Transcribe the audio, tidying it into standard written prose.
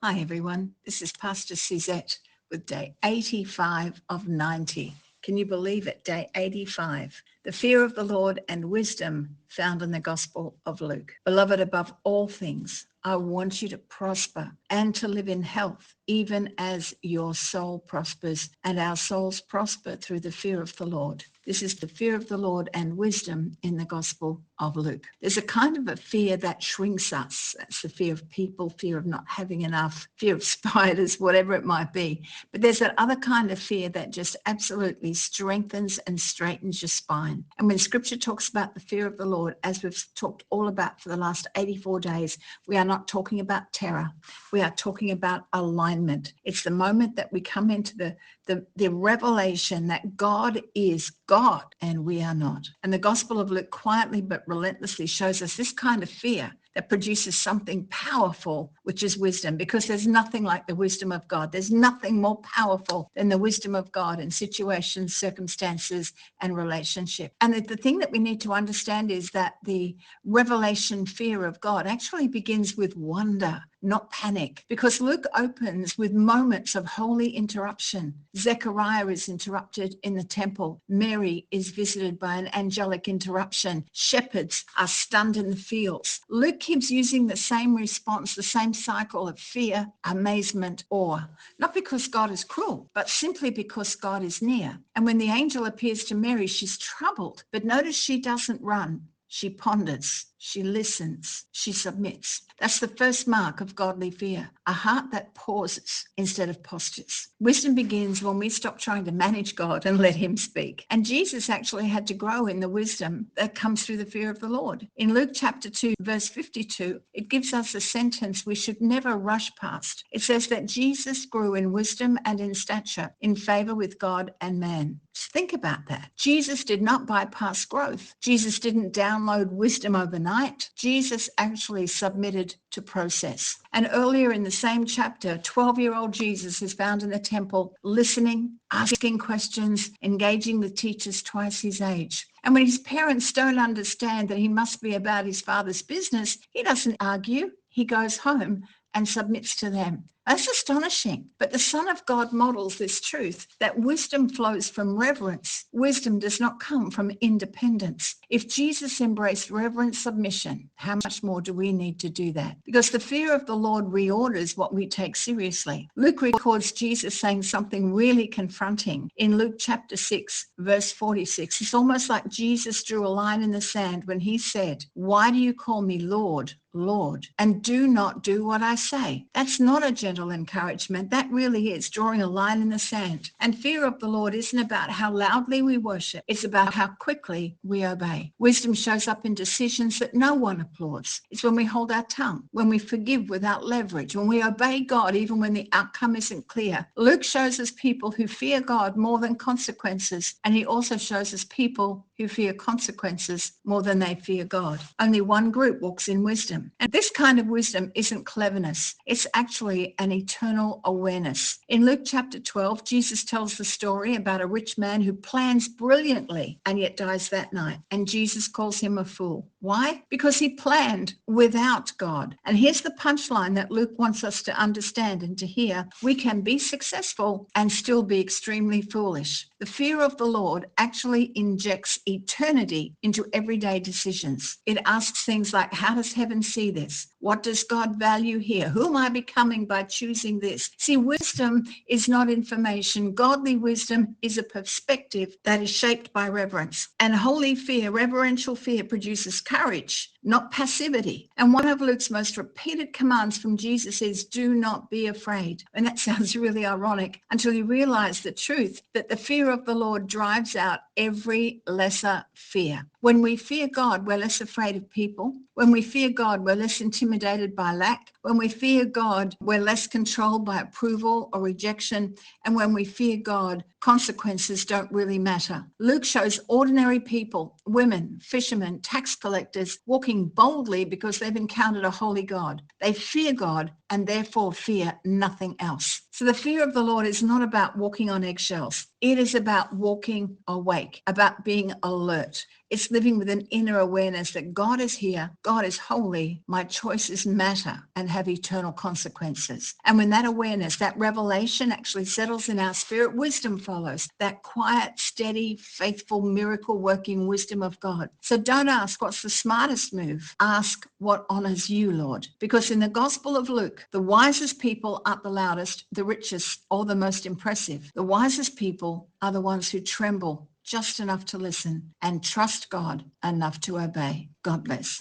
Hi, everyone. This is Pastor Suzette with day 85 of 90. Can you believe it? Day 85. The fear of the Lord and wisdom found in the Gospel of Luke. Beloved, above all things, I want you to prosper and to live in health, even as your soul prospers, and our souls prosper through the fear of the Lord. This is the fear of the Lord and wisdom in the Gospel of Luke. There's a kind of a fear that shrinks us. That's the fear of people, fear of not having enough, fear of spiders, whatever it might be. But there's that other kind of fear that just absolutely strengthens and straightens your spine. And when Scripture talks about the fear of the Lord, as we've talked all about for the last 84 days, we are not talking about terror. We are talking about alignment. It's the moment that we come into the revelation that God is God and we are not. And the Gospel of Luke quietly but relentlessly shows us this kind of fear that produces something powerful, which is wisdom, because there's nothing like the wisdom of God. There's nothing more powerful than the wisdom of God in situations, circumstances, and relationship. And the thing that we need to understand is that the revelation fear of God actually begins with wonder, not panic, because Luke opens with moments of holy interruption. Zechariah is interrupted in the temple. Mary is visited by an angelic interruption. Shepherds are stunned in the fields. Luke keeps using the same response, the same cycle of fear, amazement, awe, not because God is cruel, but simply because God is near. And when the angel appears to Mary, she's troubled, but notice she doesn't run. She ponders, she listens, she submits. That's the first mark of godly fear, a heart that pauses instead of postures. Wisdom begins when we stop trying to manage God and let him speak. And Jesus actually had to grow in the wisdom that comes through the fear of the Lord. In Luke chapter 2, verse 52, it gives us a sentence we should never rush past. It says that Jesus grew in wisdom and in stature, in favor with God and man. Just think about that. Jesus did not bypass growth. Jesus didn't download wisdom overnight. Jesus actually submitted to process. And earlier in the same chapter, 12-year-old Jesus is found in the temple listening, asking questions, engaging the teachers twice his age. And when his parents don't understand that he must be about his father's business, he doesn't argue. He goes home and submits to them. That's astonishing. But the Son of God models this truth that wisdom flows from reverence. Wisdom does not come from independence. If Jesus embraced reverent submission, how much more do we need to do that? Because the fear of the Lord reorders what we take seriously. Luke records Jesus saying something really confronting in Luke chapter 6, verse 46. It's almost like Jesus drew a line in the sand when he said, "Why do you call me Lord, Lord, and do not do what I say?" That's not a gentle encouragement. That really is drawing a line in the sand. And fear of the Lord isn't about how loudly we worship. It's about how quickly we obey. Wisdom shows up in decisions that no one applauds. It's when we hold our tongue, when we forgive without leverage, when we obey God even when the outcome isn't clear. Luke shows us people who fear God more than consequences, and he also shows us people who fear consequences more than they fear God. Only one group walks in wisdom. And this kind of wisdom isn't cleverness. It's actually an eternal awareness. In Luke chapter 12, Jesus tells the story about a rich man who plans brilliantly and yet dies that night. And Jesus calls him a fool. Why? Because he planned without God. And here's the punchline that Luke wants us to understand and to hear. We can be successful and still be extremely foolish. The fear of the Lord actually injects eternity into everyday decisions. It asks things like, how does heaven see this? What does God value here? Who am I becoming by choosing this? See, wisdom is not information. Godly wisdom is a perspective that is shaped by reverence. And holy fear, reverential fear, produces courage, not passivity. And one of Luke's most repeated commands from Jesus is, do not be afraid. And that sounds really ironic until you realize the truth that the fear of the Lord drives out every lesser fear. When we fear God, we're less afraid of people. When we fear God, we're less intimidated by lack. When we fear God, we're less controlled by approval or rejection. And when we fear God, consequences don't really matter. Luke shows ordinary people, women, fishermen, tax collectors, walking boldly because they've encountered a holy God. They fear God and therefore fear nothing else. So the fear of the Lord is not about walking on eggshells. It is about walking awake, about being alert. It's living with an inner awareness that God is here, God is holy, my choices matter and have eternal consequences. And when that awareness, that revelation actually settles in our spirit, wisdom follows. That quiet, steady, faithful, miracle-working wisdom of God. So don't ask what's the smartest move. Ask what honors you, Lord. Because in the Gospel of Luke, the wisest people aren't the loudest, the richest, or the most impressive. The wisest people are the ones who tremble just enough to listen and trust God enough to obey. God bless.